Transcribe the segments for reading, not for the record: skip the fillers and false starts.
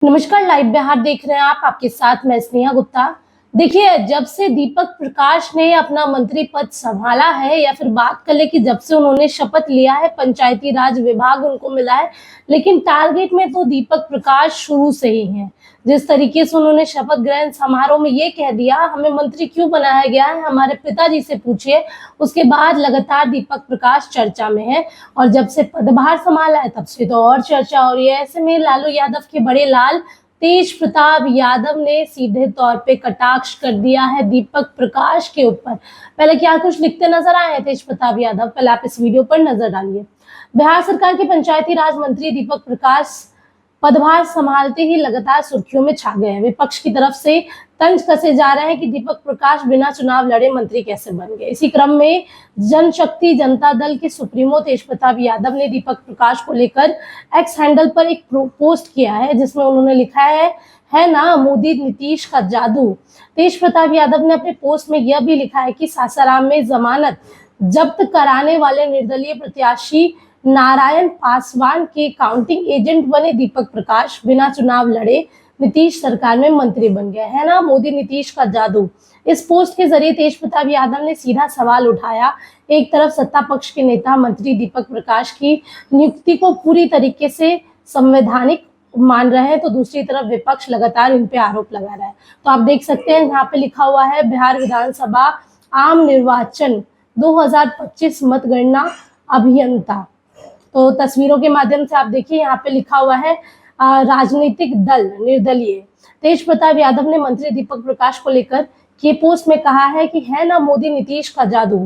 नमस्कार, लाइव बिहार देख रहे हैं आप। आपके साथ मैं स्नेहा गुप्ता। देखिए, जब से दीपक प्रकाश ने अपना मंत्री पद संभाला है, या फिर बात कर ले कि जब से उन्होंने शपथ लिया है, पंचायती राज विभाग उनको मिला है, लेकिन टारगेट में तो दीपक प्रकाश शुरू से ही हैं। जिस तरीके से उन्होंने शपथ ग्रहण समारोह में ये कह दिया, हमें मंत्री क्यों बनाया गया है, हमारे पिताजी से पूछिए। उसके बाद लगातार दीपक प्रकाश चर्चा में है, और जब से पदभार संभाला है तब से तो और चर्चा हो रही है। ऐसे में लालू यादव के बड़े लाल तेज प्रताप यादव ने सीधे तौर पे कटाक्ष कर दिया है दीपक प्रकाश के ऊपर। पहले क्या कुछ लिखते नजर आए हैं तेज प्रताप यादव, पहले आप इस वीडियो पर नजर डालिए। बिहार सरकार के पंचायती राज मंत्री दीपक प्रकाश पदभार संभालते ही लगातार सुर्खियों में छा गए हैं। विपक्ष की तरफ से तंज कसे जा रहे हैं कि दीपक प्रकाश बिना चुनाव लड़े मंत्री कैसे बन गए। इसी क्रम में जनशक्ति जनता दल के सुप्रीमो तेज प्रताप यादव ने दीपक प्रकाश को लेकर एक्स हैंडल पर एक पोस्ट किया है, जिसमें उन्होंने लिखा है ना मोदी नीतीश का जादू। तेज प्रताप यादव ने अपने पोस्ट में यह भी लिखा है कि सासाराम में जमानत जब्त कराने वाले निर्दलीय प्रत्याशी नारायण पासवान के काउंटिंग एजेंट बने दीपक प्रकाश, बिना चुनाव लड़े नीतीश सरकार में मंत्री बन गए। है ना मोदी नीतीश का जादू। इस पोस्ट के जरिए तेज प्रताप यादव ने सीधा सवाल उठाया। एक तरफ सत्ता पक्ष के नेता मंत्री दीपक प्रकाश की नियुक्ति को पूरी तरीके से संवैधानिक मान रहे हैं, तो दूसरी तरफ विपक्ष लगातार इन पे आरोप लगा रहा है। तो आप देख सकते हैं यहाँ पे लिखा हुआ है बिहार विधानसभा आम निर्वाचन 2025 मतगणना अभियंता। तो तस्वीरों के माध्यम से आप देखिए, यहाँ पे लिखा हुआ है राजनीतिक दल निर्दलीय। तेज प्रताप यादव ने मंत्री दीपक प्रकाश को लेकर ये पोस्ट में कहा है कि है ना मोदी नीतीश का जादू।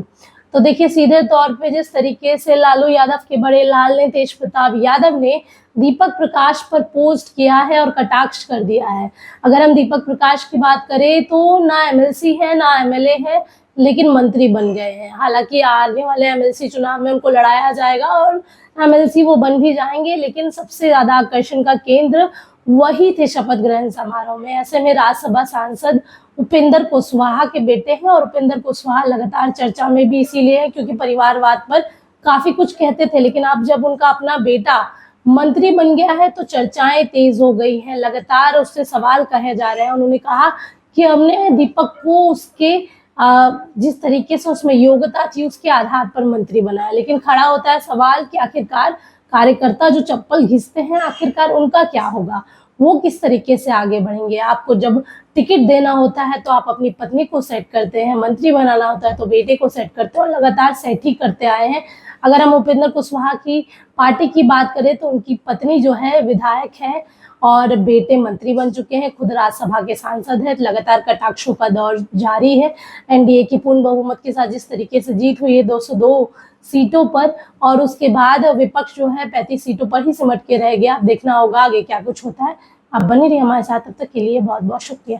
तो देखिए, सीधे तौर पे जिस तरीके से लालू यादव के बड़े लाल ने तेज प्रताप यादव ने दीपक प्रकाश पर पोस्ट किया है और कटाक्ष कर दिया है। अगर हम दीपक प्रकाश की बात करें तो ना एमएलसी है ना एमएलए है, लेकिन मंत्री बन गए हैं। हालांकि आने वाले एमएलसी चुनाव में उनको लड़ाया जाएगा और एमएलसी वो बन भी जाएंगे, लेकिन सबसे ज्यादा आकर्षण का केंद्र वही थे शपथ ग्रहण समारोह में। ऐसे में राज्यसभा सांसद उपेंद्र कुशवाहा के बेटे हैं, और उपेंद्र कुशवाहा लगातार चर्चा में भी इसीलिए है क्योंकि परिवारवाद पर काफी कुछ कहते थे, लेकिन अब जब उनका अपना बेटा मंत्री बन गया है तो चर्चाएं तेज हो गई हैं। लगातार उससे सवाल कहे जा रहे हैं। उन्होंने कहा कि हमने दीपक को उसके जिस तरीके से उसमें योग्यता थी उसके आधार पर मंत्री बनाया, लेकिन खड़ा होता है सवाल कि आखिरकार कार्यकर्ता जो चप्पल घिसते हैं, आखिरकार उनका क्या होगा, वो किस तरीके से आगे बढ़ेंगे। आपको जब टिकट देना होता है तो आप अपनी पत्नी को सेट करते हैं, मंत्री बनाना होता है तो बेटे को सेट करते हैं, और लगातार सेट ही करते आए हैं। अगर हम उपेंद्र कुशवाहा की पार्टी की बात करें तो उनकी पत्नी जो है विधायक है और बेटे मंत्री बन चुके हैं, खुद राज्यसभा के सांसद हैं। लगातार कटाक्षों का दौर जारी है। एनडीए की पूर्ण बहुमत के साथ जिस तरीके से जीत हुई है 202 सीटों पर, और उसके बाद विपक्ष जो है 35 सीटों पर ही सिमट के रह गया। अब देखना होगा आगे क्या कुछ होता है। आप बने रहिए हमारे साथ, तब तक के लिए बहुत बहुत शुक्रिया।